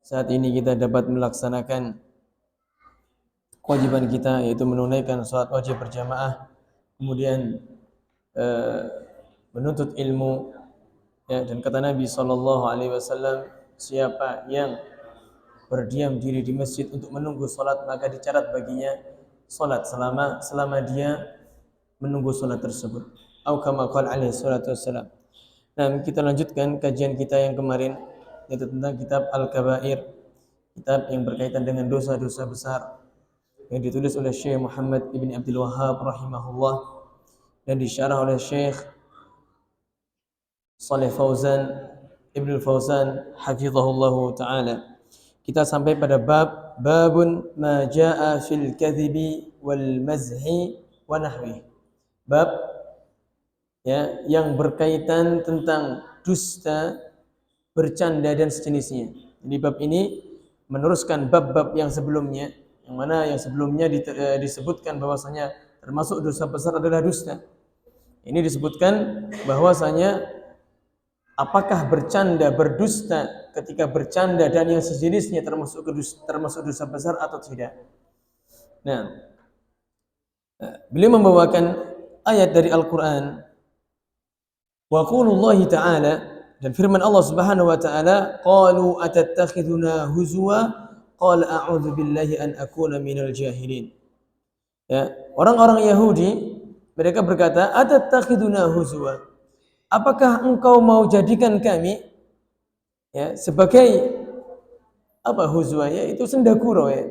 saat ini kita dapat melaksanakan kewajiban kita, yaitu menunaikan sholat wajib berjamaah, kemudian menuntut ilmu, ya, dan kata Nabi SAW, siapa yang berdiam diri di masjid untuk menunggu sholat, maka dicatat baginya sholat selama dia menunggu sholat tersebut. Atau kama qala alaihi salatu wassalam. Nah, kita lanjutkan kajian kita yang kemarin, yaitu tentang kitab Al-Kabair, kitab yang berkaitan dengan dosa-dosa besar, yang ditulis oleh Syekh Muhammad ibn Abdul Wahhab rahimahullah dan disyarah oleh Syekh Shalih Fauzan Ibn Fauzan hafizahullahu ta'ala. Kita sampai pada babun ma jaa fil kadhibi wal mazhi wa nahwi. Bab, ya, yang berkaitan tentang dusta, bercanda dan sejenisnya. Jadi bab ini meneruskan bab-bab yang sebelumnya, yang mana yang sebelumnya disebutkan bahwasanya termasuk dosa besar adalah dusta. Ini disebutkan bahwasanya apakah bercanda, berdusta ketika bercanda dan yang sejenisnya termasuk dosa besar atau tidak. Nah, beliau membawakan ayat dari Al-Quran, wa qaulullahi ta'ala, dan firman Allah Subhanahu wa ta'ala, qalu atattakhiduna huzwa qala a'udzu billahi an akuna minal jahilin. Ya, orang-orang Yahudi mereka berkata, atattakhiduna huzwa, apakah engkau mau jadikan kami, ya, sebagai apa huzwa, yaitu sendaguro, ya,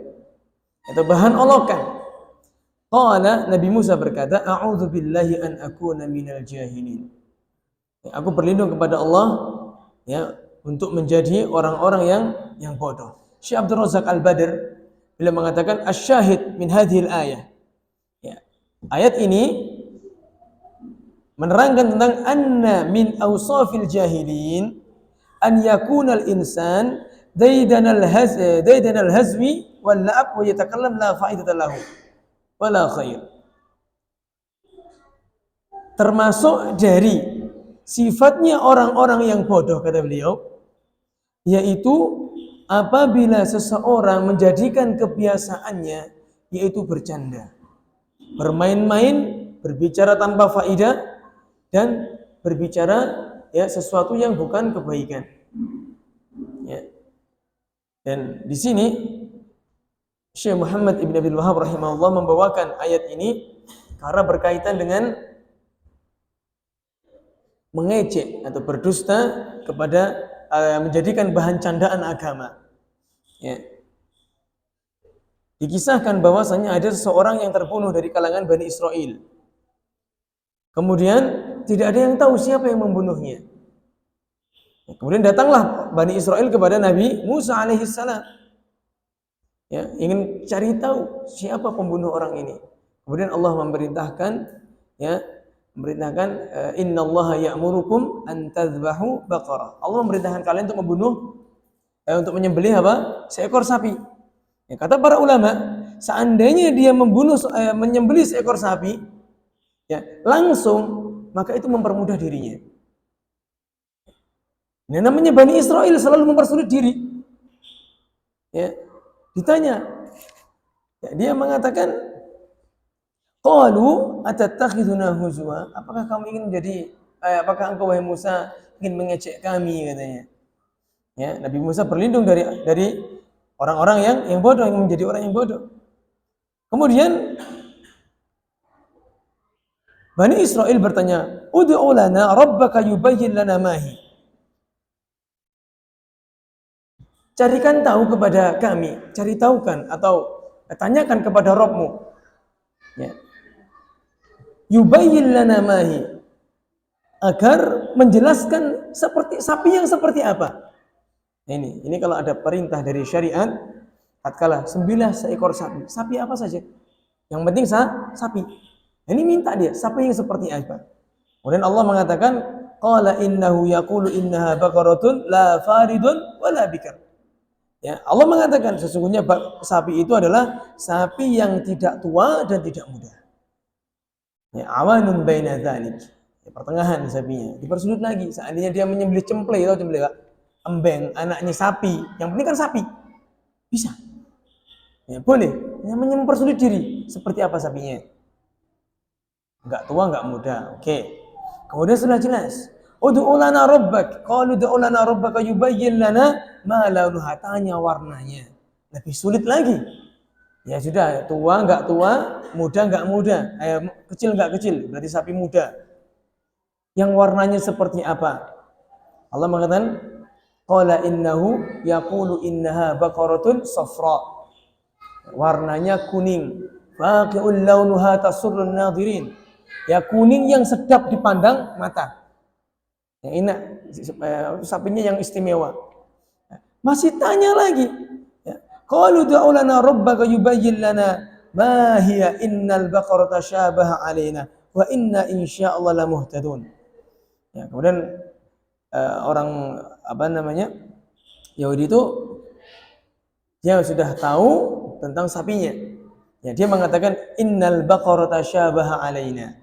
atau bahan olokan. Qala, Nabi Musa berkata, a'udzu billahi an akuna minal jahilin. Ya, aku berlindung kepada Allah, ya, untuk menjadi orang-orang yang bodoh. Syekh Abdul Razak Al-Badr beliau mengatakan asy-syahid min hadhil ayah. Ya, ayat ini menerangkan tentang anna min awsafil jahilin an yakuna al-insan daidanal hazwi wal la'ab wa yatakallam la fa'idata lahu wala khair. Termasuk dari sifatnya orang-orang yang bodoh, kata beliau, yaitu apabila seseorang menjadikan kebiasaannya yaitu bercanda, bermain-main, berbicara tanpa faedah, dan berbicara, ya, sesuatu yang bukan kebaikan. Ya. Dan di sini Syekh Muhammad ibn Abdul Wahhab rahimahullah membawakan ayat ini karena berkaitan dengan mengejek atau berdusta kepada menjadikan bahan candaan agama. Ya. Dikisahkan bahwasanya ada seseorang yang terbunuh dari kalangan Bani Israel. Kemudian tidak ada yang tahu siapa yang membunuhnya. Kemudian datanglah Bani Israel kepada Nabi Musa alaihissalam, ya, ingin cari tahu siapa pembunuh orang ini. Kemudian Allah memerintahkan, ya, innallaha ya'murukum an tadhbahu baqarah. Allah memerintahkan kalian untuk membunuh, untuk menyembelih apa? Seekor sapi. Ya, kata para ulama, seandainya dia menyembelih seekor sapi, ya, langsung, maka itu mempermudah dirinya. Ini namanya Bani Israel selalu mempersulit diri. Ya, ditanya, ya, dia mengatakan, qalu atattakhiduna huzwa, apakah kamu ingin menjadi apakah engkau wahai Musa ingin mengejek kami, katanya. Ya, Nabi Musa berlindung dari orang-orang yang bodoh, yang menjadi orang yang bodoh. Kemudian Bani Israel bertanya, ud'u lana rabbaka yubayyin lana ma hi. Carikan tahu kepada kami, cari tahukan atau tanyakan kepada Rabbmu, ya, yubayyin lana ma hi, agar menjelaskan seperti sapi yang seperti apa. Ini kalau ada perintah dari syariat, tatkala sembilah seekor sapi, sapi apa saja, yang penting sapi. Ini minta dia sapi yang seperti apa. Kemudian Allah mengatakan, qala innahu yaqulu innaha baqaratun la faridun wala bikar. Ya, Allah mengatakan sesungguhnya sapi itu adalah sapi yang tidak tua dan tidak muda. Ya, awanun baina dzalik. Ya, pertengahan sapinya. Dipersulit lagi. Seandainya dia menyembelih cemplay, tahu cemplay, Pak? embeng, anaknya sapi, yang penting kan sapi. Bisa. Ya, boleh. Namanya mempersulit diri. Seperti apa sapinya? Enggak tua, enggak muda. Oke. Kemudian sudah jelas. Ud'u lana rabbak. Qalu ud'u lana rabbaka yubayyin lana ma launuha. Tanya warnanya. Lebih sulit lagi. Ya sudah, tua enggak tua, muda enggak muda. Kecil enggak kecil, berarti sapi muda. Yang warnanya seperti apa? Allah mengatakan, qala innahu yaqulu innaha baqaratun safra. Warnanya kuning. Faqi'ul launuha tasurrun nadirin. Ya kuning yang sedap dipandang mata. Yang enak, sapinya yang istimewa. Masih tanya lagi. Qalu ud'u lana rabbaka yubayyin lana ma hiya innal baqarata syabaha alaina wa inna insyaallah lamuhtadun. Ya, kemudian orang Yahudi itu dia sudah tahu tentang sapinya. Ya, dia mengatakan innal baqarata syabaha alaina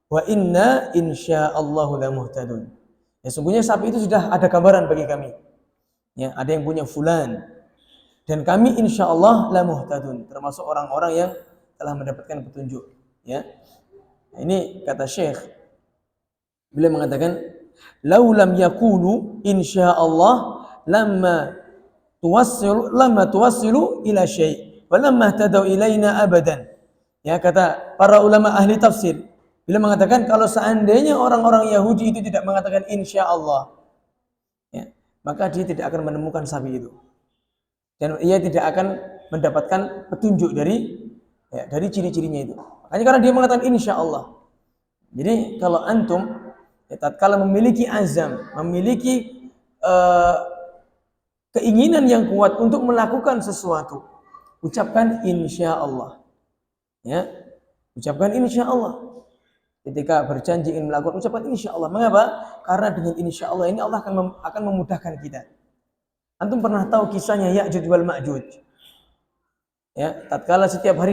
wa inna insyaallah lamuhtadun. Ya, sungguhnya sapi itu sudah ada gambaran bagi kami. Ya, ada yang punya fulan. Dan kami insyaallah la muhtadun, termasuk orang-orang yang telah mendapatkan petunjuk. Ya, ini kata Syekh. Beliau mengatakan, laulam yakulu insyaallah lamma tuwassilu ila syai' wa lamma tadau ilaina abadan. Ya, kata para ulama ahli tafsir. Beliau mengatakan kalau seandainya orang-orang Yahudi itu tidak mengatakan insyaallah, ya, maka dia tidak akan menemukan sapi itu. Dan ia tidak akan mendapatkan petunjuk dari ciri-cirinya itu. Hanya karena dia mengatakan insya Allah. Jadi kalau antum tatkala memiliki azam, memiliki keinginan yang kuat untuk melakukan sesuatu, ucapkan insya Allah. Ya, ucapkan insya Allah. Ketika berjanji ingin melakukan, ucapkan insya Allah. Mengapa? Karena dengan insya Allah ini Allah akan memudahkan kita. Antum pernah tahu kisahnya Ya'juj wal Ma'juj? Ya, tatkala setiap hari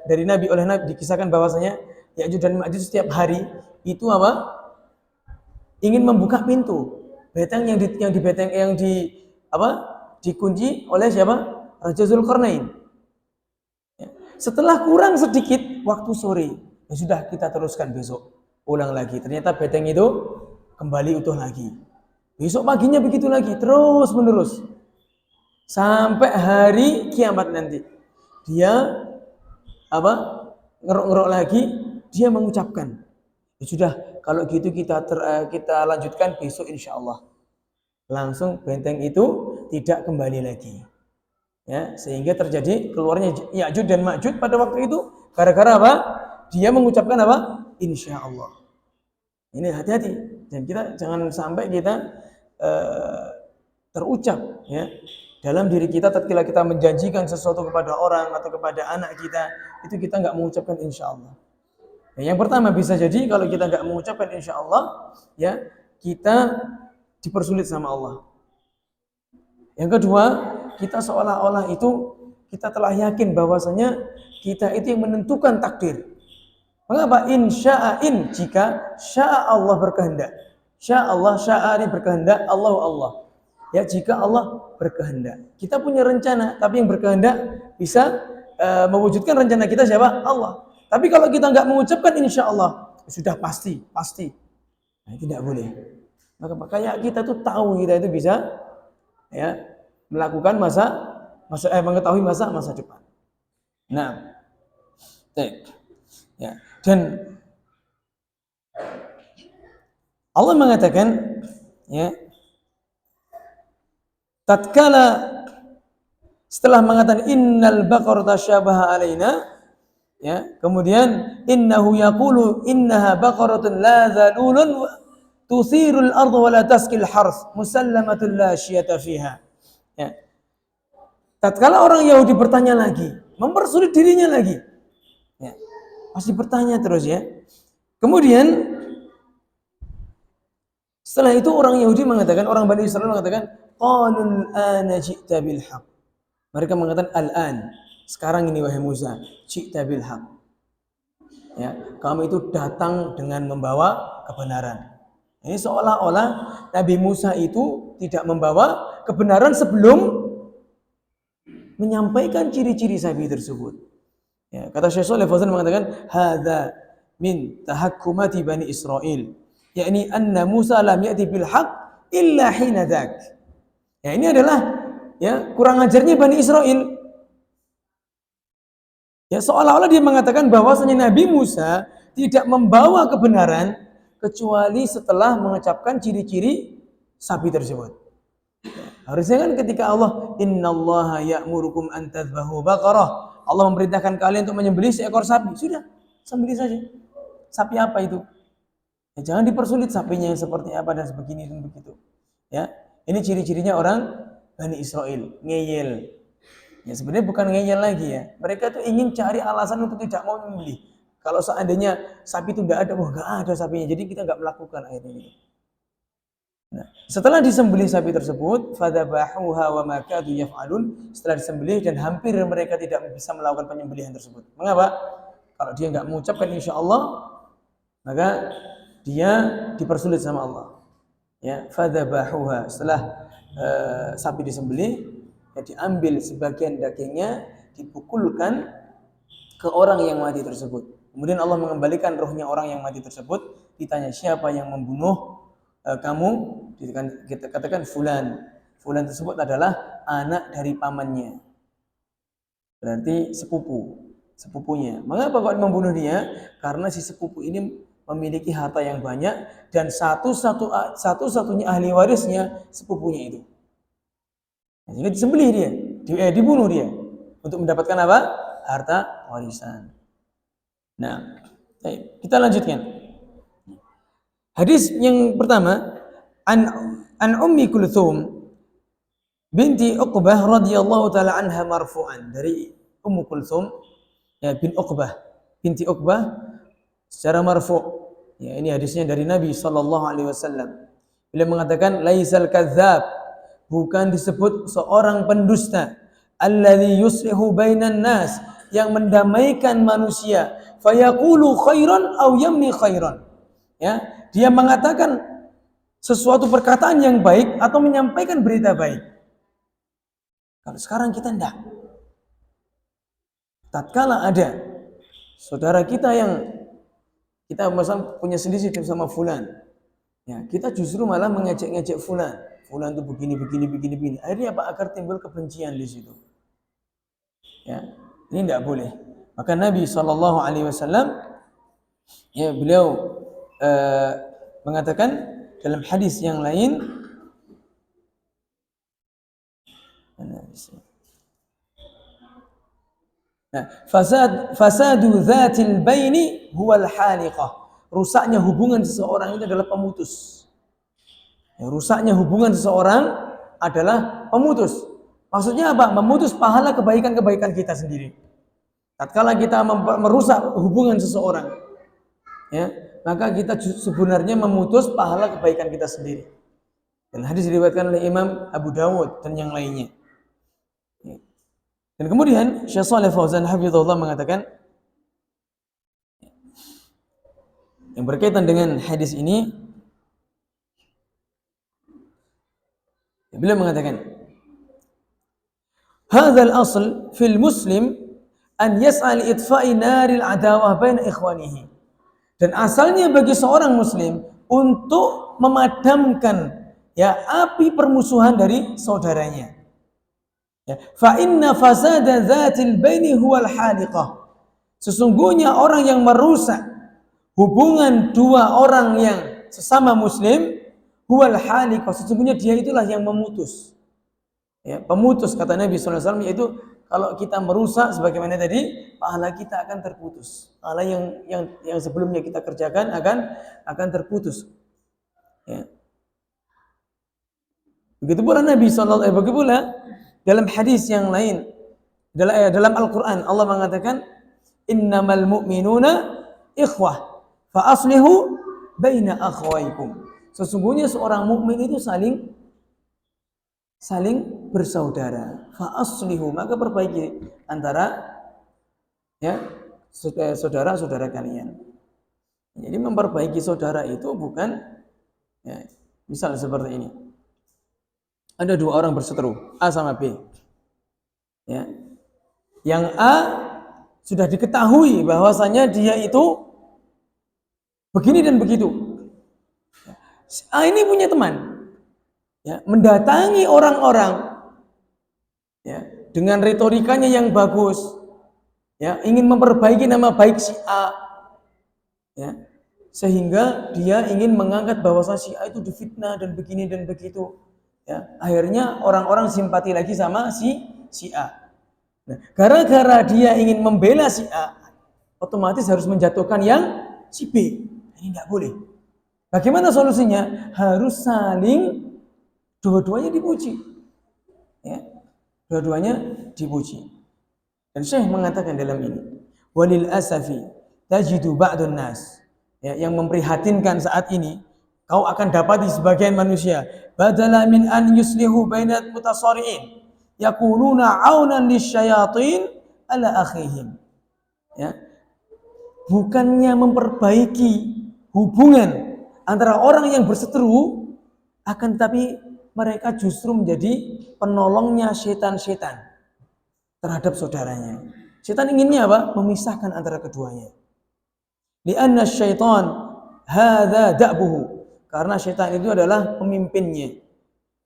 dari Nabi oleh Nabi dikisahkan bahwasanya Ya'juj dan Ma'juj setiap hari itu apa? Ingin membuka pintu. Beteng dikunci oleh siapa? Raja Zulkarnain. Ya. Setelah kurang sedikit waktu sore, ya sudah kita teruskan besok. Ulang lagi. Ternyata beteng itu kembali utuh lagi. Besok paginya begitu lagi, terus menerus. Sampai hari kiamat nanti. Dia ngerok-ngerok lagi, dia mengucapkan. Ya sudah, kalau gitu kita lanjutkan besok insya Allah. Langsung benteng itu tidak kembali lagi. Ya, sehingga terjadi keluarnya Ya'juj dan Ma'juj pada waktu itu gara-gara apa? Dia mengucapkan apa? Insya Allah. Ini hati-hati, dan kita jangan sampai kita terucap ya dalam diri kita tatkala kita menjanjikan sesuatu kepada orang atau kepada anak kita, itu kita nggak mengucapkan insya Allah. Ya, yang pertama bisa jadi kalau kita nggak mengucapkan insya Allah, ya kita dipersulit sama Allah. Yang kedua, kita seolah-olah itu kita telah yakin bahwasanya kita itu yang menentukan takdir. Mengapa? Insya'in, jika sya'a Allah berkehendak. Sya'a Allah, sya'a ini berkehendak, Allah. Ya, jika Allah berkehendak. Kita punya rencana, tapi yang berkehendak bisa mewujudkan rencana kita siapa? Allah. Tapi kalau kita nggak mengucapkan insya Allah, sudah pasti. Nah, tidak boleh. Maka kayak kita tuh tahu kita itu bisa ya melakukan mengetahui masa depan. Nah, ya. Dan Allah mengatakan ya, tatkala setelah mengatakan innal baqarata syabaha alaina, ya, kemudian innahu yaqulu innaha baqaratun la zalulun tusirul ardha wa la taskil harth musallamatun la syiyata fiha. Ya. Tatkala orang Yahudi bertanya lagi, mempersulit dirinya lagi. Ya. Masih bertanya terus ya. Kemudian setelah itu orang Yahudi mengatakan, orang Bani Israel mengatakan, qalul ana ji'ta bil haqq. Mereka mengatakan al-an, sekarang ini wahai Musa, ji'ta bil haqq. Ya, kamu itu datang dengan membawa kebenaran. Ini seolah-olah Nabi Musa itu tidak membawa kebenaran sebelum menyampaikan ciri-ciri sapi tersebut. Ya, kata Syekh Shalih Fauzan mengatakan, "Hadza min tahakkumati Bani Israil." Yakni anna Musa lam ya'ti bil haqq illa hina dzak. Ya, ini adalah kurang ajarnya Bani Israel. Ya, seolah-olah dia mengatakan bahwasanya Nabi Musa tidak membawa kebenaran kecuali setelah mengucapkan ciri-ciri sapi tersebut. Harusnya kan ketika Allah, innallaha ya'murukum an tadhbahu baqarah, Allah memerintahkan kalian untuk menyembelih seekor sapi, sudah, sembelih saja. Sapi apa itu? Ya, jangan dipersulit sapinya yang seperti apa dan sebegini dan begitu. Ya, ini ciri-cirinya orang Bani Israel, ngeyel. Ya, sebenarnya bukan ngeyel lagi ya. Mereka tuh ingin cari alasan untuk tidak mau menyembelih. Kalau seandainya sapi itu tidak ada, nggak ada sapinya, jadi kita nggak melakukan akhirnya. Nah, setelah disembelih sapi tersebut, fadzabahuha wa ma kadu yaf'alun, setelah disembelih dan hampir mereka tidak bisa melakukan penyembelihan tersebut. Mengapa? Kalau dia nggak mengucapkan insyaallah, maka dia dipersulit sama Allah. Ya, fadzabahuha, setelah sapi disembelih, ya diambil sebagian dagingnya, dipukulkan ke orang yang mati tersebut. Kemudian Allah mengembalikan rohnya orang yang mati tersebut, ditanya siapa yang membunuh kamu, kita katakan fulan. Fulan tersebut adalah anak dari pamannya. Berarti sepupunya. Mengapa kok membunuh dia? Karena si sepupu ini memiliki harta yang banyak dan satu-satunya ahli warisnya sepupunya itu. Sehingga disembelih dia, dibunuh dia untuk mendapatkan apa? Harta warisan. Nah, kita lanjutkan. Hadis yang pertama, an Ummi Kulthum binti Uqbah radhiyallahu taala anha marfu'an, dari Ummu Kulthum ya bin Uqbah binti Uqbah secara marfu'. Ya, ini hadisnya dari Nabi sallallahu alaihi wasallam. Beliau mengatakan laisal kadzdzab, bukan disebut seorang pendusta, alladzi yuslihu bainan nas, yang mendamaikan manusia, fayaqulu khairan aw yamni khairan. Ya, dia mengatakan sesuatu perkataan yang baik atau menyampaikan berita baik. Kalau sekarang kita enggak. Tatkala ada saudara kita yang kita misal punya selisih sama fulan, ya, kita justru malah mengejek-ngejek fulan. Fulan itu begini. Akhirnya apa? Agar timbul kebencian di situ. Ya, ini enggak boleh. Maka Nabi sallallahu alaihi wasallam ya beliau mengatakan dalam hadis yang lain, nah, fasadu dzatil baini huwal haliqah, rusaknya hubungan seseorang itu adalah pemutus. Ya, rusaknya hubungan seseorang adalah pemutus. Maksudnya apa? Memutus pahala kebaikan-kebaikan kita sendiri. Tatkala kita merusak hubungan seseorang, ya, maka kita sebenarnya memutus pahala kebaikan kita sendiri. Dan hadis diriwayatkan oleh Imam Abu Dawud dan yang lainnya. Dan kemudian Syekh Shalih Fauzan hafizahullah mengatakan yang berkaitan dengan hadis ini, beliau mengatakan hadzal asl fil muslim an yas'a li itfa'i naril adawah baina ikhwanihi. Dan asalnya bagi seorang muslim untuk memadamkan ya api permusuhan dari saudaranya. Ya, fa inna fasada dzatil baini huwal haliqah. Sesungguhnya orang yang merusak hubungan dua orang yang sesama muslim, huwal haliqah, sesungguhnya dia itulah yang memutus. Ya, pemutus kata Nabi sallallahu alaihi wasallam, yaitu kalau kita merusak sebagaimana tadi, pahala kita akan terputus. Pahala yang sebelumnya kita kerjakan akan terputus. Ya. Begitu pula Nabi sallallahu alaihi wasallam, begitu pula dalam hadis yang lain, dalam Al-Qur'an Allah mengatakan innamal mu'minuna ikhwah fa aslihu baina akhwaykum. Sesungguhnya seorang mukmin itu saling bersaudara. Fa aslihu, maka perbaiki antara ya saudara-saudara kalian. Jadi memperbaiki saudara itu bukan ya, misal seperti ini. Ada dua orang berseteru, A sama B. Ya. Yang A sudah diketahui bahwasanya dia itu begini dan begitu. A ini punya teman, ya, mendatangi orang-orang, ya, dengan retorikanya yang bagus, ya, ingin memperbaiki nama baik si A, ya, sehingga dia ingin mengangkat bahwasanya si A itu difitnah dan begini dan begitu. Ya, akhirnya orang-orang simpati lagi sama si A. Nah, gara-gara dia ingin membela si A, otomatis harus menjatuhkan yang si B. Ini tidak boleh. Bagaimana solusinya? Harus saling dua-duanya dipuji. Ya, dua-duanya dipuji. Dan Syekh mengatakan dalam ini, walil asafi tajidu ba'dun nas, ya, yang memprihatinkan saat ini, kau akan dapat di sebagian manusia, badala min an yuslihu bainat mutasari'in yakununa aunan lisyayatin ala akhihim. Ya, bukannya memperbaiki hubungan antara orang yang berseteru, akan tetapi mereka justru menjadi penolongnya setan-setan terhadap saudaranya. Setan inginnya apa? Memisahkan antara keduanya. Lianna syaitan hadza da'buhu. Karena setan itu adalah pemimpinnya.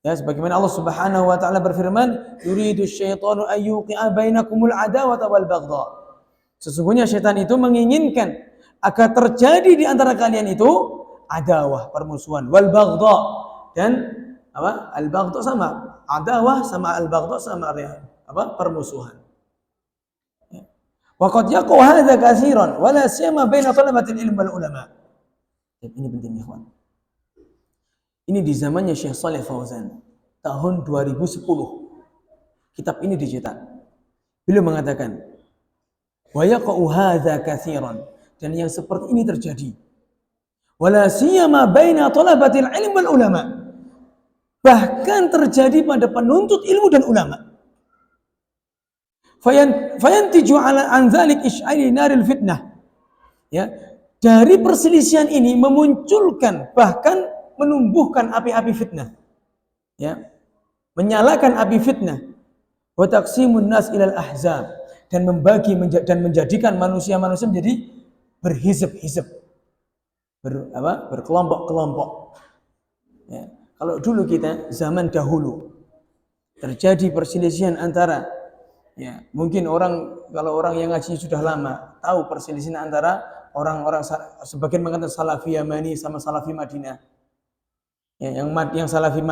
Ya, sebagaimana Allah Subhanahu wa taala berfirman, "Yuridu syaitanu an yuqi'a bainakumul adawata wal baghdha." Sesungguhnya setan itu menginginkan agar terjadi di antara kalian itu adawah, permusuhan, wal baghdha, dan apa? Al baghdha sama adawah sama al baghdha sama apa? Permusuhan. Wa qad yaqu hadza katsiran wa la siyama baina talabatil ilm wal ulama. Ini penting ikhwan. Ini di zamannya Syekh Shalih Fauzan tahun 2010. Kitab ini dicetak. Beliau mengatakan, wa yaqu hadza katsiran, dan yang seperti ini terjadi. Wala siyama baina talabatil ilm wal ulama. Bahkan terjadi pada penuntut ilmu dan ulama. Fayantiju ala anzalik isy'ari naril fitnah. Ya, dari perselisihan ini memunculkan, bahkan menumbuhkan api-api fitnah. Ya, menyalakan api fitnah. Wa taqsimun nas ilal ahzab, dan membagi dan menjadikan manusia-manusia menjadi berhizb-hizb. Berkelompok-kelompok. Ya, kalau dulu kita zaman dahulu terjadi perselisihan antara, ya, mungkin kalau orang yang ngaji sudah lama tahu perselisihan antara orang-orang, sebagian mengatakan Salafi Yamani sama Salafi Madinah. Ya, yang Salafi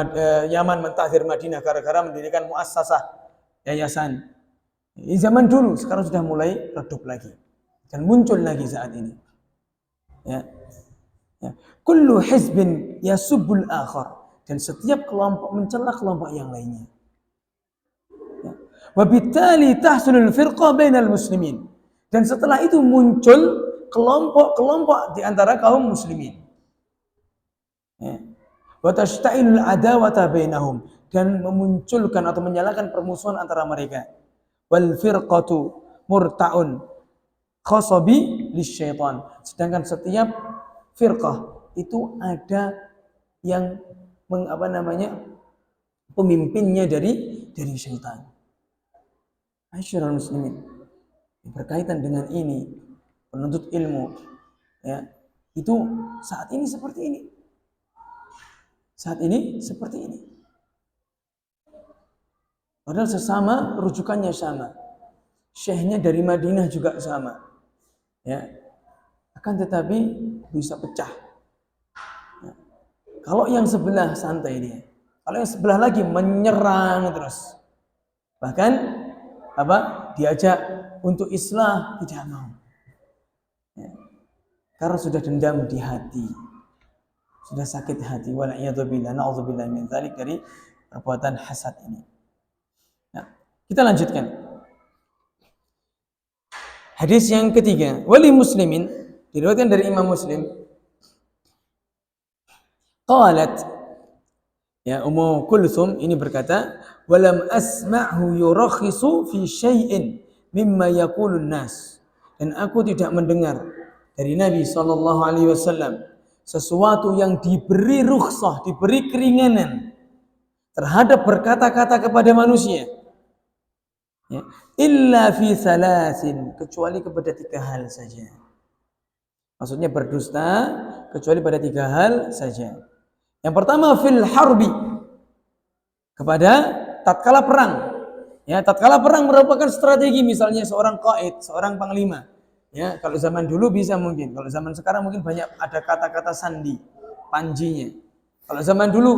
Yaman mentahdir Madinah gara-gara mendirikan muassasah, yayasan. Ini zaman dulu, sekarang sudah mulai redup lagi dan muncul lagi saat ini. Ya. Ya. Kullu hizbin yasubbul akhar, dan setiap kelompok mencela kelompok yang lainnya. Wabittali tahsulul firqah bainal muslimin, dan setelah itu muncul kelompok-kelompok di antara kaum muslimin. Ya. Wa tashta'ilul adawata bainahum, dan memunculkan atau menyalakan permusuhan antara mereka. Wal firqatu murta'un khasabi lisyaitan, sedangkan setiap firqah itu ada yang pemimpinnya dari syaitan. Masyarul muslimin, berkaitan dengan ini, penuntut ilmu, ya, itu saat ini seperti ini. Saat ini seperti ini. Padahal sesama, rujukannya sama. Syekhnya dari Madinah juga sama. Ya. Akan tetapi bisa pecah. Ya. Kalau yang sebelah santai dia. Kalau yang sebelah lagi menyerang terus. Bahkan diajak untuk islah, tidak mau. Ya. Karena sudah dendam di hati, sudah sakit hati. Wala'iyadzubillah, na'udzubillah min dzalik, dari perbuatan hasad ini. Nah, kita lanjutkan. Hadis yang ketiga, wali muslimin, diriwayatkan dari Imam Muslim. Qalat, ya, Ummu Kulthum ini berkata, walam asma'hu yurakhisu fi syai'in mimma yaqulun nas, dan aku tidak mendengar dari Nabi SAW sesuatu yang diberi rukhsah, diberi keringanan terhadap berkata-kata kepada manusia. Ya. Illa fi salasin, kecuali kepada 3 hal saja. Maksudnya berdusta kecuali pada 3 hal saja. Yang pertama fil harbi, kepada tatkala perang. Ya, tatkala perang merupakan strategi, misalnya seorang qaid, seorang panglima. Ya, kalau zaman dulu bisa mungkin, kalau zaman sekarang mungkin banyak ada kata-kata sandi, panjinya. Kalau zaman dulu,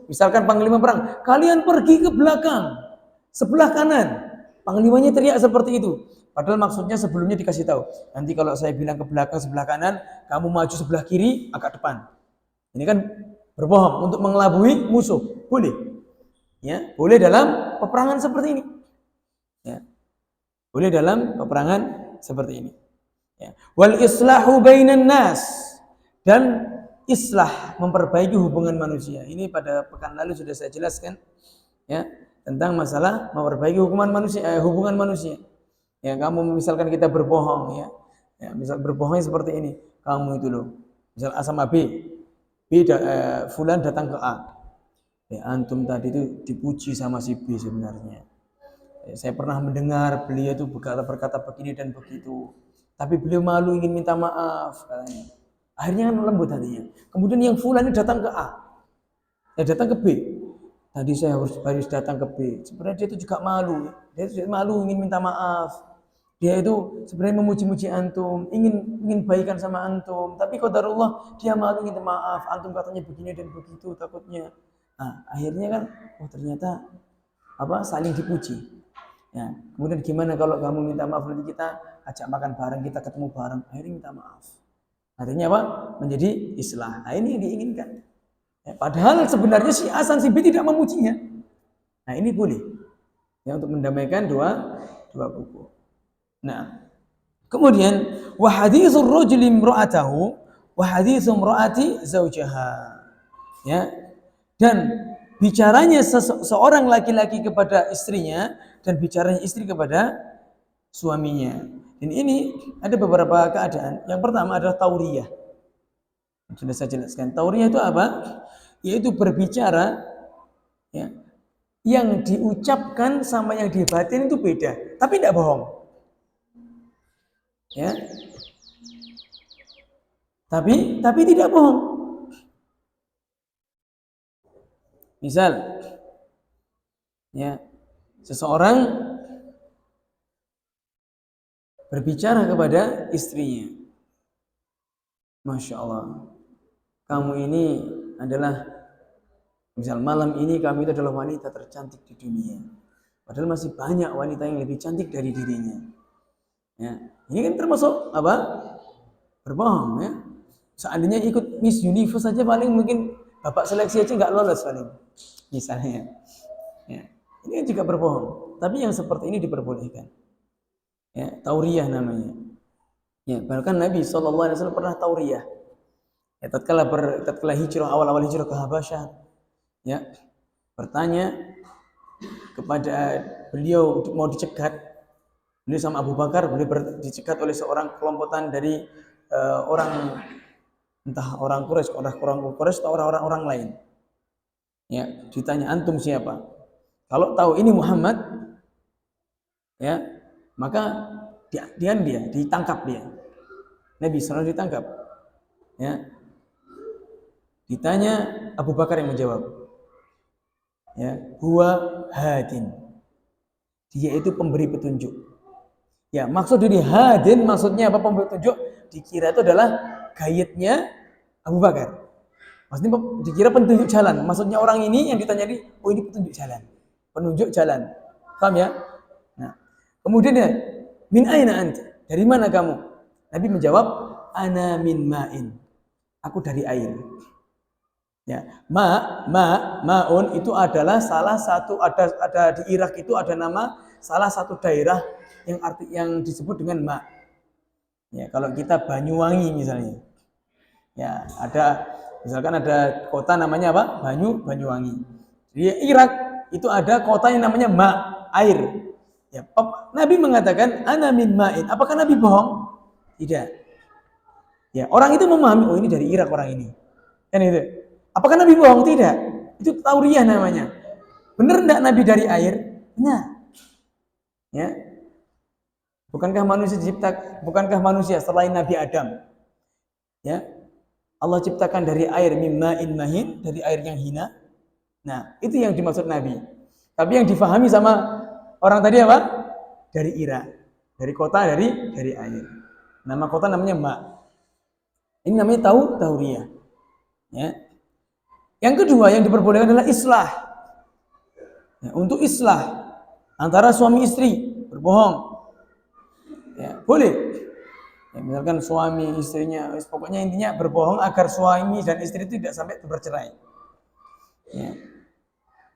misalkan panglima perang, kalian pergi ke belakang, sebelah kanan. Panglimanya teriak seperti itu. Padahal maksudnya sebelumnya dikasih tahu. Nanti kalau saya bilang ke belakang sebelah kanan, kamu maju sebelah kiri, agak depan. Ini kan berbohong untuk mengelabui musuh. Boleh. Ya, boleh dalam peperangan seperti ini. Ya. Boleh dalam peperangan seperti ini. Ya. Wal islahu bainan nas, dan islah, memperbaiki hubungan manusia. Ini pada pekan lalu sudah saya jelaskan, ya, tentang masalah memperbaiki hubungan manusia. Ya, kamu misalkan kita berbohong, ya, misal berbohongnya seperti ini, kamu itu loh, misal A sama B, fulan datang ke A, ya, antum tadi itu dipuji sama si B sebenarnya. Ya, saya pernah mendengar beliau itu berkata begini dan begitu, tapi beliau malu ingin minta maaf katanya. Akhirnya kan lembut hatinya. Kemudian yang fulan ini datang ke A, datang ke B. Tadi saya harus datang ke B. Sebenarnya dia itu juga malu. Dia itu malu ingin minta maaf. Dia itu sebenarnya memuji-muji antum, ingin baikan sama antum. Tapi qadarullah dia malu ingin minta maaf. Antum katanya begini dan begitu, takutnya. Nah, akhirnya kan, oh ternyata saling dipuji. Ya, kemudian gimana kalau kamu minta maaf, nanti kita ajak makan bareng, kita ketemu bareng. Akhirnya minta maaf. Artinya apa? Menjadi islah. Nah, ini yang diinginkan. Ya, padahal sebenarnya si A dan si B tidak memujinya. Nah, ini boleh. Ya, untuk mendamaikan dua kubu. Nah, kemudian wa haditsul rajuli imra'atahu wa haditsu imra'ati zaujaha. Ya. Dan bicaranya seorang laki-laki kepada istrinya dan bicaranya istri kepada suaminya. Dan ini ada beberapa keadaan. Yang pertama adalah tauriyah. Sudah saya jelaskan. Tauriyah itu apa? Yaitu berbicara, ya, yang diucapkan sama yang dibatin itu beda, tapi tidak bohong. Ya. Tapi tidak bohong. Misal, ya, seseorang berbicara kepada istrinya, Masya Allah, kamu ini adalah, misal malam ini kamu itu adalah wanita tercantik di dunia. Padahal masih banyak wanita yang lebih cantik dari dirinya. Ya, ini kan termasuk apa? Berbohong, ya. Seandainya ikut Miss Universe saja paling mungkin bapak seleksi aja nggak lolos paling, misalnya. Ya, ini kan juga berbohong. Tapi yang seperti ini diperbolehkan. Ya, tauriyah namanya. Ya, bahkan Nabi SAW pernah tauriyah. Ya, tatkala hijrah, awal-awal hijrah ke Habasyah, ya, bertanya kepada beliau mau dicegat. Beliau sama Abu Bakar, beliau dicegat oleh seorang kelompokan dari orang, entah orang Quraisy atau orang lain. Ya, ditanya, antum siapa? Kalau tahu ini Muhammad, ya, maka dia ditangkap dia. Nabi SAW ditangkap. Ya. Ditanya, Abu Bakar yang menjawab. Ya, huwa hadin. Dia itu pemberi petunjuk. Ya, maksud dari hadin maksudnya apa, pemberi petunjuk? Dikira itu adalah guide-nya Abu Bakar. Maksudnya dikira petunjuk jalan. Maksudnya orang ini yang ditanya ini, oh ini petunjuk jalan. Penunjuk jalan. Paham ya? Nah, kemudian ya, min aina anta? Dari mana kamu? Nabi menjawab, ana min ma'in. Aku dari air. Ya, ma'un itu adalah salah satu, ada di Irak itu ada nama salah satu daerah yang disebut dengan ma. Ya, kalau kita Banyuwangi misalnya. Ya, misalkan ada kota namanya apa? Banyuwangi. Di Irak itu ada kota yang namanya ma, air. Ya, Nabi mengatakan ana min ma'in. Apakah Nabi bohong? Tidak. Ya, orang itu memahami, oh ini dari Irak orang ini. Kan itu. Apakah Nabi bohong? Tidak. Itu tauriyah namanya. Benar enggak Nabi dari air? Benar. Ya. Bukankah manusia selain Nabi Adam? Ya. Allah ciptakan dari air mimma'in mahin, dari air yang hina. Nah, itu yang dimaksud Nabi. Tapi yang difahami sama orang tadi apa? Dari ira. Dari kota, dari air. Nama kota namanya Ma. Ini namanya tauriyah. Ya. Yang kedua yang diperbolehkan adalah islah. Ya, untuk islah antara suami istri berbohong. Ya, boleh. Ya, misalkan suami istrinya, pokoknya intinya berbohong agar suami dan istri itu tidak sampai bercerai. Ya.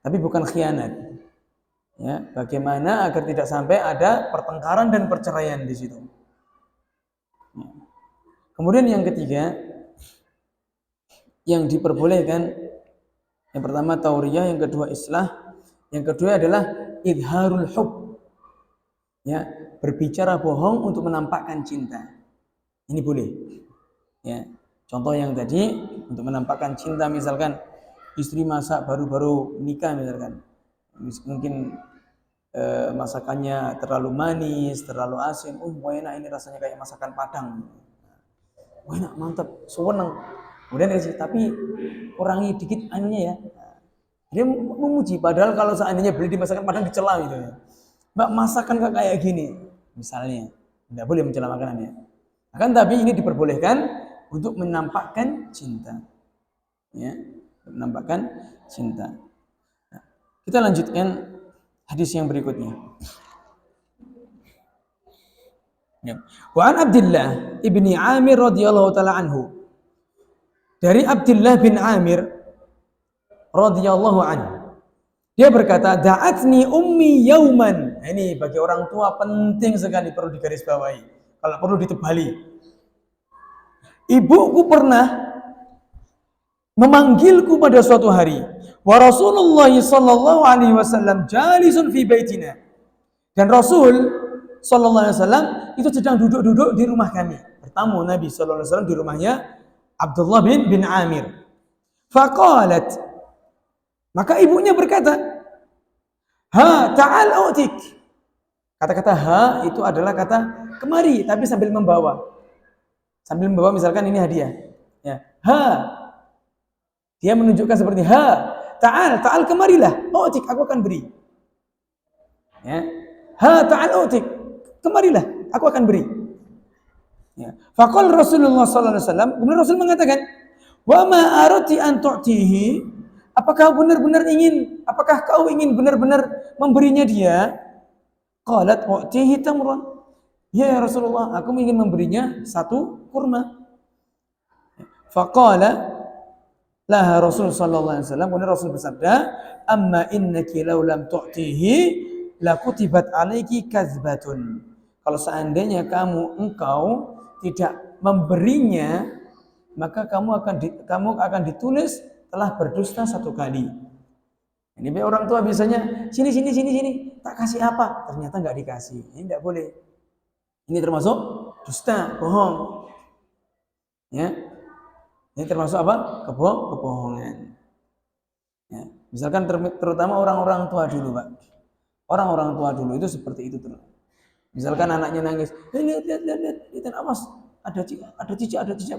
Tapi bukan khianat. Ya, bagaimana agar tidak sampai ada pertengkaran dan perceraian di situ. Ya. Kemudian yang ketiga yang diperbolehkan, yang pertama tauriyah, yang kedua islah, yang kedua adalah idharul hub. Ya, berbicara bohong untuk menampakkan cinta. Ini boleh. Ya. Contoh yang tadi untuk menampakkan cinta, misalkan istri masak baru-baru nikah misalkan. Mungkin masakannya terlalu manis, terlalu asin. Enak ini rasanya kayak masakan Padang. Enak, mantap, seneng. Kemudian tapi kurangi dikit anunya ya. Dia memuji, padahal kalau seandainya beli di masakan Padang dicela gitu ya. Mbak, masakan kok kayak gini misalnya. Tidak boleh mencela makanannya. Akan tapi ini diperbolehkan untuk menampakkan cinta. Ya, menampakkan cinta. Nah, kita lanjutkan hadis yang berikutnya. Ya. Wa an Abdullah ibni Amir radhiyallahu taala anhu. Dari Abdullah bin Amir radhiyallahu anhu. Dia berkata, "Da'atni ummi yauman." Nah, ini bagi orang tua penting sekali, perlu digarisbawahi. Kalau perlu ditebali. Ibuku pernah memanggilku pada suatu hari. Wa Rasulullah sallallahu alaihi wasallam jalisun fi baitina. Dan Rasul sallallahu alaihi wasallam itu sedang duduk-duduk di rumah kami. Bertamu Nabi sallallahu alaihi wasallam di rumahnya Abdullah bin Amir. Faqalat, maka ibunya berkata, "Ha, ta'al autik." Kata-kata ha itu adalah kata kemari, tapi sambil membawa. Sambil membawa, misalkan ini hadiah. Ya, ha. Dia menunjukkan seperti ha, ta'al kemarilah, autik, aku akan beri. Ya. Ha, ta'al autik, kemarilah, aku akan beri. Ya. Faqala Rasulullah sallallahu alaihi wasallam, kemudian Rasul mengatakan, "Wa ma arati an tu'tihi?" Apakah kau ingin benar-benar memberinya dia? Qalat u'tihi tamran. Ya Rasulullah, aku ingin memberinya satu kurma. Faqala laha Rasul sallallahu alaihi wasallam, kemudian Rasul bersabda, "Amma innaki law lam tu'tihi lakutibat alayki kadzbatun." Kalau seandainya engkau tidak memberinya, maka kamu akan ditulis telah berdusta satu kali. Ini orang tua biasanya sini, tak kasih apa, ternyata nggak dikasih. Ini tidak boleh. Ini termasuk dusta, bohong. Ya, ini termasuk apa? Kebohongan. Ya. Misalkan terutama orang-orang tua dulu, Pak. Orang-orang tua dulu itu seperti itu terus. Misalkan anaknya nangis, lihat, awas, ada cicak,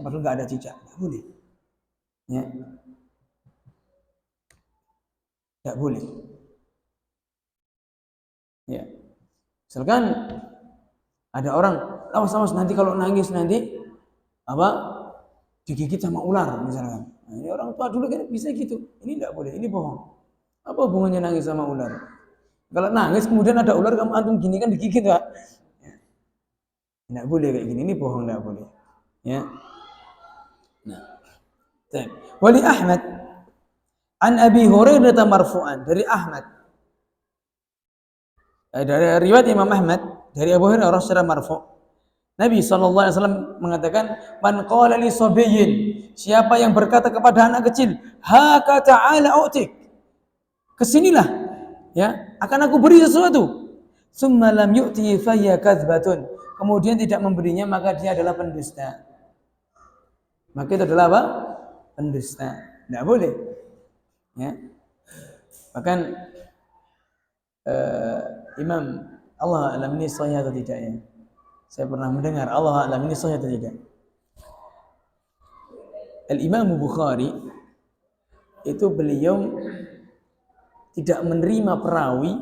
padahal nggak ada cicak, nggak boleh. Ya. Tidak boleh. Ya. Misalkan ada orang, awas nanti kalau nangis nanti digigit sama ular misalkan. Nah, ini orang tua dulu kan bisa gitu. Ini tidak boleh, ini bohong. Apa hubungannya nangis sama ular? Kalau nangis kemudian ada ular, kamu antum gini kan digigit, Pak. Ya. Tidak boleh kayak gini, ini bohong, tidak boleh. Ya. Nah. Wali Ahmad an Abi Hurairah marfu'an, dari Ahmad. Dari riwayat Imam Ahmad dari Abu Hurairah secara marfu'. Nabi SAW mengatakan, "Man qala li sabiyyin," siapa yang berkata kepada anak kecil, "Haka ta'ala u'tik," kesinilah, ya, akan aku beri sesuatu. Summa lam yu'ti fa hiya kadzbatun, kemudian tidak memberinya, maka dia adalah pendusta. Maka itu adalah apa? Pendusta. Tidak boleh. Ya. Bahkan Imam, Allah alam ini sahih atau tidak ya? Saya pernah mendengar, Allah alam ini sahih atau tidak. Al-Imam Bukhari itu beliau tidak menerima perawi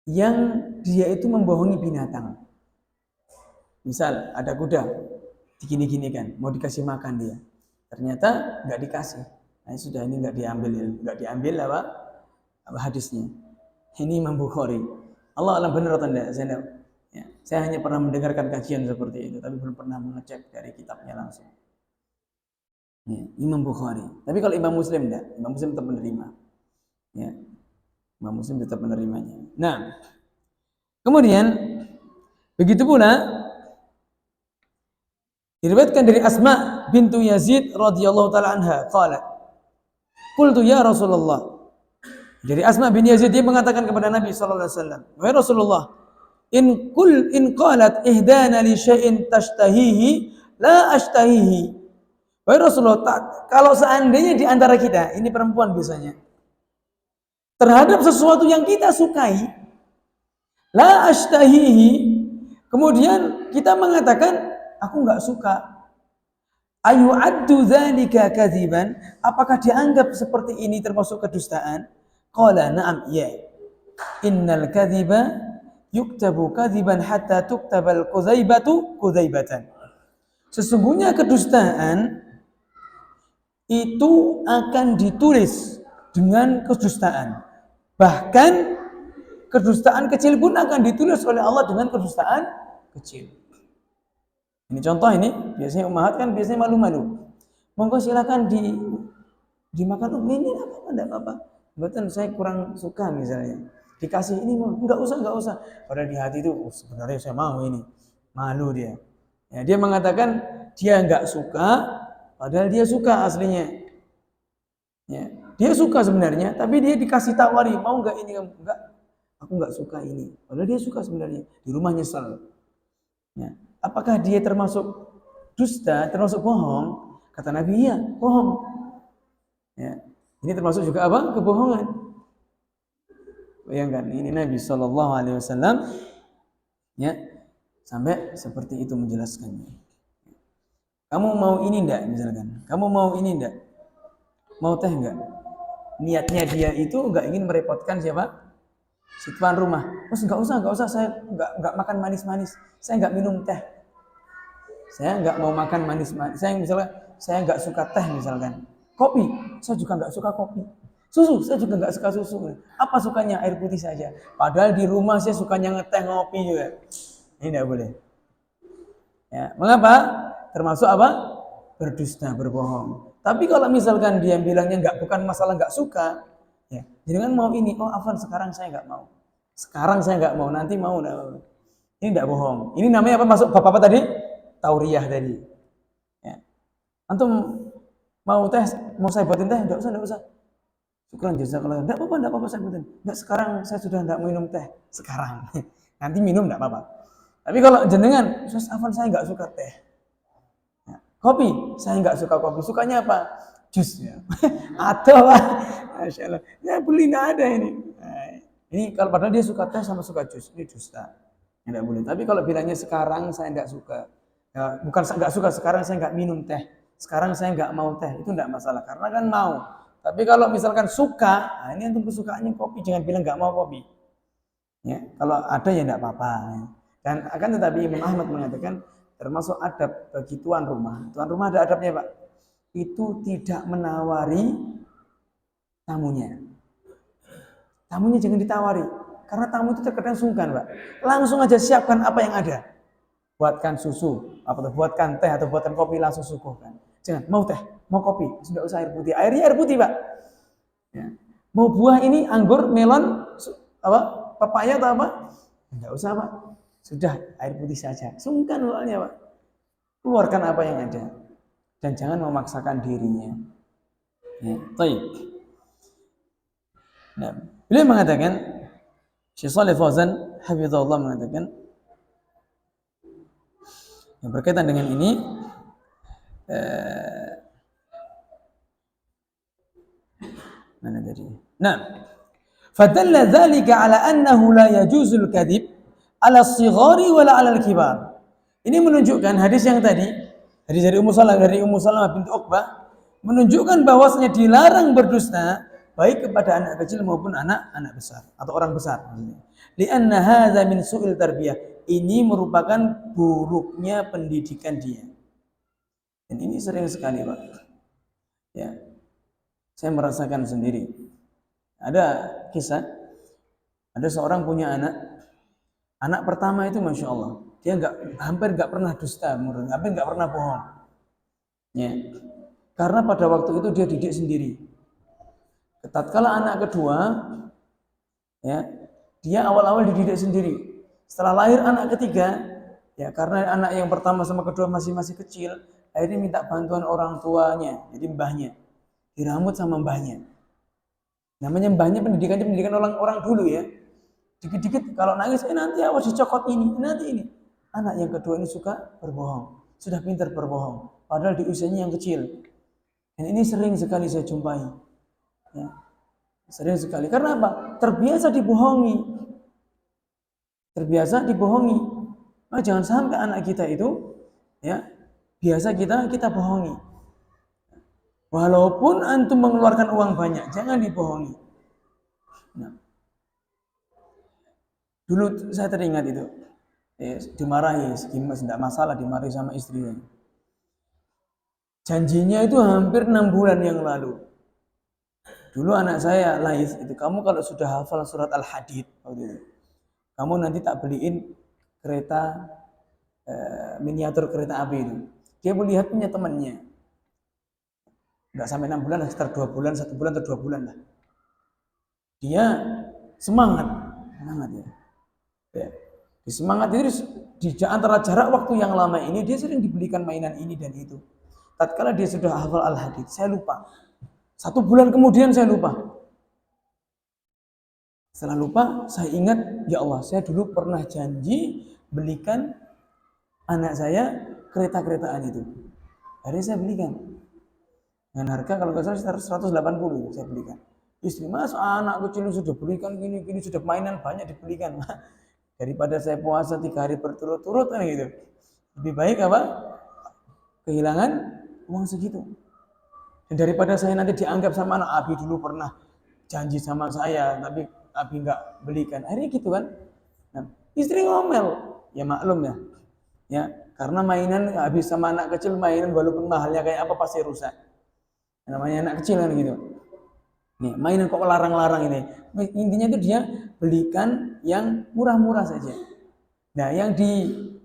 yang dia itu membohongi binatang. Misal ada kuda digini-ginikan, mau dikasih makan dia, ternyata nggak dikasih. Nah sudah, ini nggak diambil apa hadisnya. Ini Imam Bukhari. Allah alam benar atau tidak, saya hanya pernah mendengarkan kajian seperti itu, tapi belum pernah mengecek dari kitabnya langsung. Ya, Imam Bukhari. Tapi kalau Imam Muslim enggak, Imam Muslim tetap menerima. Ya, Imam Muslim tetap menerimanya. Nah, kemudian begitu pula diriwayatkan dari Asma bintu Yazid radhiyallahu taala anha, qalat, qultu ya Rasulullah. Dari Asma bin Yazid, dia mengatakan kepada Nabi sallallahu alaihi wasallam, wahai Rasulullah, in qalat ihdana li syai'in tashtahihi la ashtahihi. Wahai Rasulullah, kalau seandainya di antara kita, ini perempuan biasanya, terhadap sesuatu yang kita sukai, la ashtahihi, kemudian kita mengatakan aku enggak suka, ayu'addu dzalika kadziban, apakah dianggap seperti ini termasuk kedustaan? Qala na'am, ya. Innal kadziba yuktabu kadziban hatta tuktabal quzaibatu quzaibatan. Sesungguhnya kedustaan itu akan ditulis dengan kedustaan. Bahkan kedustaan kecil pun akan ditulis oleh Allah dengan kedustaan kecil. Ini contoh, ini biasanya ummahat kan biasanya malu-malu. Monggo silakan dimakan, ini apa enggak apa-apa. Betul, saya kurang suka misalnya. Dikasih ini mau, enggak usah. Padahal di hati itu sebenarnya saya mau ini. Malu dia. Ya, dia mengatakan dia enggak suka, padahal dia suka aslinya. Ya, dia suka sebenarnya, tapi dia dikasih tawari, mau enggak ini? Enggak, aku enggak suka ini. Padahal dia suka sebenarnya. Di rumah nyesel. Ya, apakah dia termasuk dusta, termasuk bohong? Kata Nabi, iya, bohong. Ya, ini termasuk juga apa? Kebohongan. Bayangkan, ini Nabi Shallallahu Alaihi Wasallam, ya, sampai seperti itu menjelaskannya. Kamu mau ini enggak, misalkan? Kamu mau ini enggak? Mau teh enggak? Niatnya dia itu enggak ingin merepotkan siapa? Si tuan rumah. Terus enggak usah, saya enggak makan manis-manis. Saya enggak minum teh. Saya enggak mau makan manis-manis. Saya enggak suka teh misalkan. Kopi, saya juga enggak suka kopi. Susu, saya juga enggak suka susu. Apa sukanya? Air putih saja. Padahal di rumah saya sukanya ngeteh, ngopi juga. Ini enggak boleh. Ya, mengapa? Termasuk apa? Berdusta, berbohong. Tapi kalau misalkan dia bilangnya bukan masalah enggak suka, ya, jangan mau ini. Oh, afwan, sekarang saya enggak mau. Sekarang saya enggak mau, nanti mau. Ini enggak bohong. Ini namanya apa? Masuk bab apa tadi? Tauriyah tadi. Ya. Antum mau teh, mau saya buatin teh? Enggak usah. Syukran jazakallah. Enggak apa-apa saya buatin. Enggak, sekarang saya sudah enggak minum teh. Sekarang. Nanti minum enggak apa-apa. Tapi kalau jenengan, Ustaz Afwan, saya enggak suka teh. Ya. Kopi, saya enggak suka kopi. Sukanya apa? Jus. Ya. Atau Pak. Masya Allah. Ya beli enggak ada ini. Nah, ini kalau padahal dia suka teh sama suka jus. Ini dusta. Enggak boleh. Tapi kalau bilangnya sekarang saya enggak suka. Ya, bukan enggak suka, sekarang saya enggak minum teh. Sekarang saya enggak mau teh. Itu enggak masalah. Karena kan mau. Tapi kalau misalkan suka, nah ini untuk kesukaannya kopi. Jangan bilang enggak mau kopi. Ya, kalau ada ya enggak apa-apa. Dan akan tetapi Imam Ahmad mengatakan termasuk adab bagi tuan rumah. Tuan rumah ada adabnya, Pak. Itu tidak menawari tamunya. Tamunya jangan ditawari. Karena tamu itu terkadang sungkan, Pak. Langsung aja siapkan apa yang ada. Buatkan susu, buatkan teh atau buatkan kopi, langsung suguhkan. Jangan, mau teh, mau kopi, sudah usah air putih. Airnya air putih, Pak. Ya. Mau buah ini, anggur, melon, papaya atau apa? Enggak usah, Pak. Sudah air putih saja. Sungkan soalnya, Pak. Keluarkan apa yang ada. Dan jangan memaksakan dirinya. Ya, baik. Nah, beliau mengatakan, Syekh Shalih Fauzan hafizahullah mengatakan, yang berkaitan dengan ini, mana tadi? Nah, Fadalla dzalika ala annahu la yajuzul kadzib ala as-shighari wala ala al-kibar. Ini menunjukkan hadis yang tadi, hadis dari Ummu Salamah binti Uqbah, menunjukkan bahwasanya dilarang berdusta baik kepada anak kecil maupun anak besar atau orang besar maksudnya. Li'anna hadza min su'il tarbiyah. Ini merupakan buruknya pendidikan dia. Dan ini sering sekali, Pak. Ya. Saya merasakan sendiri. Ada kisah, ada seorang punya anak pertama itu Masya Allah, dia hampir nggak pernah dusta, hampir nggak pernah bohong. Ya. Karena pada waktu itu dia didik sendiri. Tatkala anak kedua, ya, dia awal-awal dididik sendiri. Setelah lahir anak ketiga, ya karena anak yang pertama sama kedua masih kecil, akhirnya minta bantuan orang tuanya, jadi mbahnya, diramut sama mbahnya. Namanya mbahnya pendidikan orang dulu ya. Dikit-dikit kalau nangis, nanti awas dicokot ini, nanti ini. Anak yang kedua ini suka berbohong, sudah pintar berbohong, padahal di usianya yang kecil. Dan ini sering sekali saya jumpai. Ya. Sering sekali. Karena apa? Terbiasa dibohongi. Nah, jangan sampai anak kita itu ya biasa kita bohongi. Walaupun antum mengeluarkan uang banyak, jangan dibohongi. Nah. Dulu saya teringat itu. Dimarahi, tidak masalah dimarahi sama istrinya. Janjinya itu hampir 6 bulan yang lalu. Dulu anak saya Lais itu, kamu kalau sudah hafal surat Al-Hadid, kamu nanti tak beliin kereta miniatur kereta api itu. Dia melihat punya temannya. Enggak sampai 6 bulan, sekitar 2 bulan, 1 bulan atau 2 bulan lah. Dia semangat ya. Di semangat itu di antara jarak waktu yang lama ini dia sering dibelikan mainan ini dan itu. Tatkala dia sudah hafal Al-Hadid, saya lupa. 1 bulan kemudian saya lupa. Setelah lupa, saya ingat, ya Allah, saya dulu pernah janji belikan anak saya kereta-keretaan itu. Akhirnya saya belikan. Dengan harga kalau nggak salah 180 saya belikan. Istri, mas anak kecil sudah belikan gini sudah mainan banyak dibelikan. Daripada saya puasa 3 hari berturut-turut kan gitu. Lebih baik apa? Kehilangan uang segitu. Dan daripada saya nanti dianggap sama anak, Abi dulu pernah janji sama saya, tapi Abi nggak belikan. Akhirnya gitu kan. Nah, istri ngomel, ya maklum ya. Ya, karena mainan habis sama anak kecil, mainan walaupun mahalnya kayak apa pasti rusak. Namanya anak kecil kan gitu. Nih, mainan kok larang-larang ini. Intinya itu dia belikan yang murah-murah saja. Nah, yang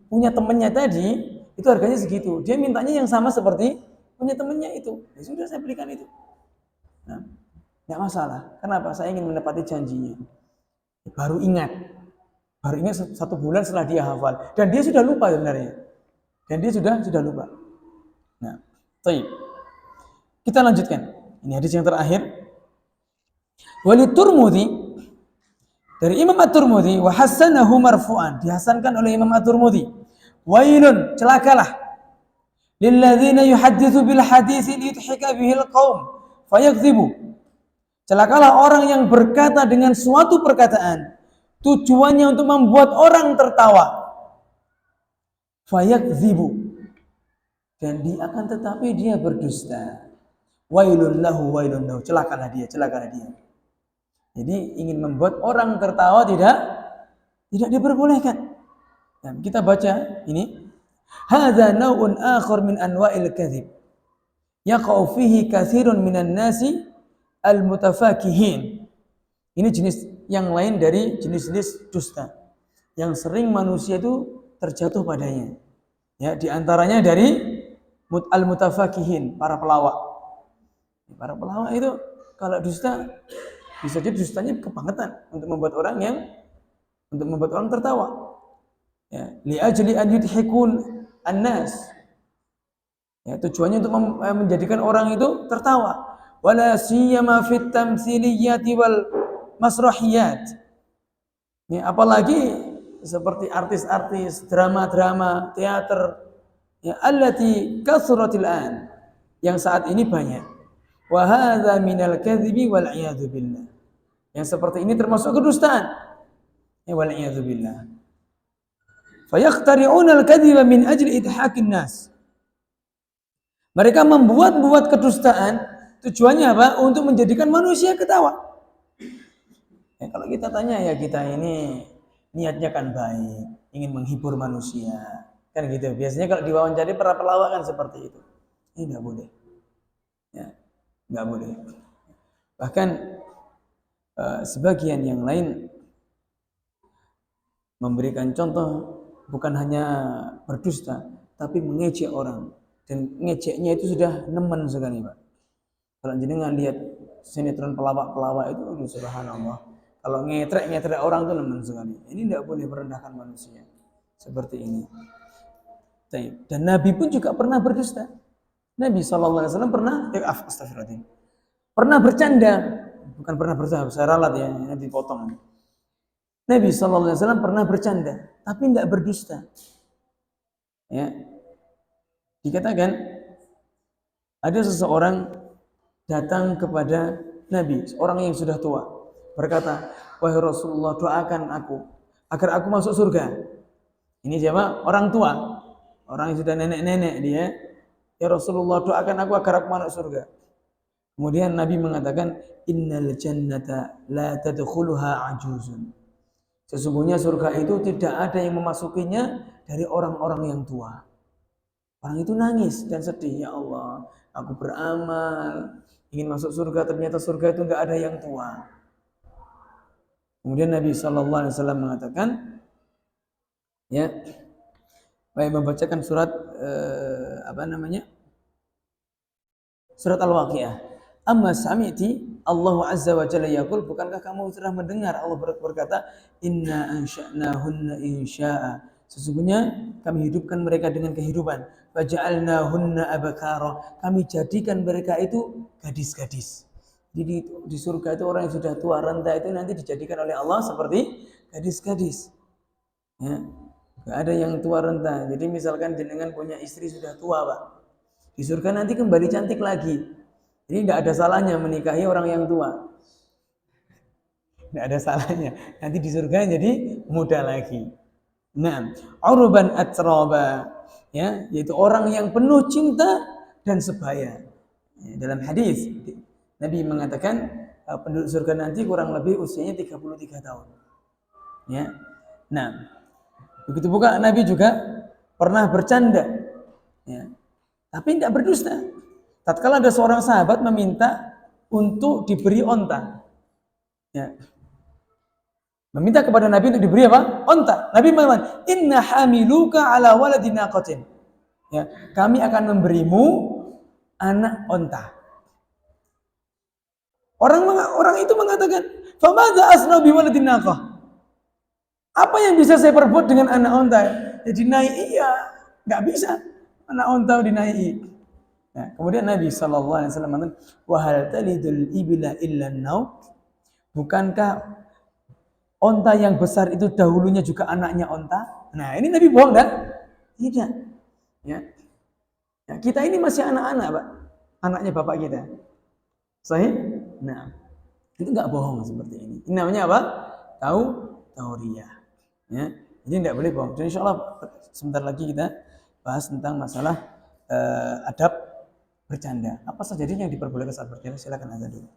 punya temennya tadi itu harganya segitu. Dia mintanya yang sama seperti punya temennya itu. Ya sudah saya belikan itu. Nah, nggak masalah. Kenapa? Saya ingin menepati janjinya. Baru ingat 1 bulan setelah dia hafal. Dan dia sudah lupa sebenarnya. Dan dia sudah lupa. Nah, baik. Kita lanjutkan. Ini hadis yang terakhir. Wali Turmudi dari Imam At-Turmudi wa hasanahu marfu'an, dihasankan oleh Imam At-Turmudi. Wailun, celakalah lilladzina yuhadditsu bil haditsi liyudhika bihil qaum fayakdzibu. Celakalah orang yang berkata dengan suatu perkataan tujuannya untuk membuat orang tertawa. Fayakdzibu, dan dia akan tetapi dia berdusta. Wailun lahu, celakalah dia. Jadi ingin membuat orang tertawa tidak diperbolehkan. Dan kita baca ini, hadza naw'un akhar min anwa'il kadzib. Yaqa'u fihi katsirun minan nasi al-mutafakihin. Ini jenis yang lain dari jenis-jenis dusta yang sering manusia itu terjatuh padanya. Ya, di antaranya dari al-mutafakihin, para pelawak. Para pelawak itu kalau dusta bisa jadi dustanya kebangetan untuk membuat orang tertawa. Ya, li ajli an yudhikun an-nas. Ya, tujuannya untuk menjadikan orang itu tertawa. Wala siyama fit tamtsiliyati wal masrahiyat. Ya, apalagi seperti artis-artis, drama-drama, teater, ya allati kasratil an, yang saat ini banyak. Wa hadza minal kadzibi wal iyadu billah. Yang seperti ini termasuk kedustaan. Ya wal'iyadzubillah. Fayaqtari'una al-kadhiba min ajli idhakin nas. Mereka membuat kedustaan, tujuannya apa? Untuk menjadikan manusia ketawa. Ya, kalau kita tanya ya kita ini niatnya kan baik, ingin menghibur manusia, kan gitu. Biasanya kalau diwawancari para pelawak kan seperti itu. Ini nggak boleh, ya nggak boleh. Bahkan sebagian yang lain memberikan contoh bukan hanya berdusta, tapi mengejek orang, dan ngejeknya itu sudah nemen sekali, Pak. Kalau jenengan lihat sinetron pelawak-pelawak itu, aduh subhanallah. Kalau ngetrek orang itu nemen sekali. Ini tidak boleh merendahkan manusia seperti ini. Dan Nabi pun juga pernah berdusta. Nabi SAW pernah bercanda, bukan pernah bercanda, saya ralat ya, nanti potong. Nabi SAW pernah bercanda, tapi tidak berdusta. Ya, dikatakan ada seseorang datang kepada Nabi, seorang yang sudah tua, berkata, wahai Rasulullah, doakan aku agar aku masuk surga. Ini siapa? Orang tua, orang yang sudah nenek-nenek dia. Ya Rasulullah, doakan aku agar aku masuk surga. Kemudian Nabi mengatakan, innal jannata la tadkhuluha ajuzun. Sesungguhnya surga itu tidak ada yang memasukinya dari orang-orang yang tua. Orang itu nangis dan sedih, ya Allah, aku beramal ingin masuk surga, ternyata surga itu enggak ada yang tua. Kemudian Nabi SAW mengatakan, ya, baik membacakan surat surat Al-Waqiah. Amma sami'ti Allahu Azza wa Jalla yaqul, bukankah kamu telah mendengar Allah berkata, inna ansha'nahunna insya'a. Sesungguhnya kami hidupkan mereka dengan kehidupan. Faja'alnahunna abkara. Kami jadikan mereka itu gadis-gadis. Jadi di surga itu orang yang sudah tua renta itu nanti dijadikan oleh Allah seperti gadis-gadis. Ya, gak ada yang tua renta. Jadi misalkan jenengan punya istri sudah tua, Pak, di surga nanti kembali cantik lagi. Jadi tidak ada salahnya menikahi orang yang tua. Tidak ada salahnya. Nanti di surga jadi muda lagi. Nah, uruban atraba, ya, yaitu orang yang penuh cinta dan sebaya. Ya, dalam hadis Nabi mengatakan penduduk surga nanti kurang lebih usianya 33 tahun. Ya. Nah, begitu juga Nabi juga pernah bercanda. Ya. Tapi tidak berdusta. Tatkala ada seorang sahabat meminta untuk diberi onta, ya, meminta kepada Nabi untuk diberi apa? Onta. Nabi mengatakan, inna hamiluka ala waladi naqatin. Ya, kami akan memberimu anak onta. Orang itu mengatakan, famadza asna bi waladi naqah? Apa yang bisa saya perbuat dengan anak onta? Ya dinaiki, ya nggak bisa. Anak onta dinaiki. Nah, kemudian Nabi SAW mengatakan, wahal talidul ibla illa naut. Bukankah onta yang besar itu dahulunya juga anaknya onta? Nah, ini Nabi bohong kan? Tidak. Ya. Ya, kita ini masih anak-anak, Pak. Anaknya bapak kita. Sahih? Nah, itu nggak bohong seperti ini. Ini namanya apa? Tauriyah. Ya. Jadi tidak boleh bohong. Jadi insya Allah sebentar lagi kita bahas tentang masalah adab bercanda. Apa saja yang diperbolehkan saat bercanda? Silakan azan dulu.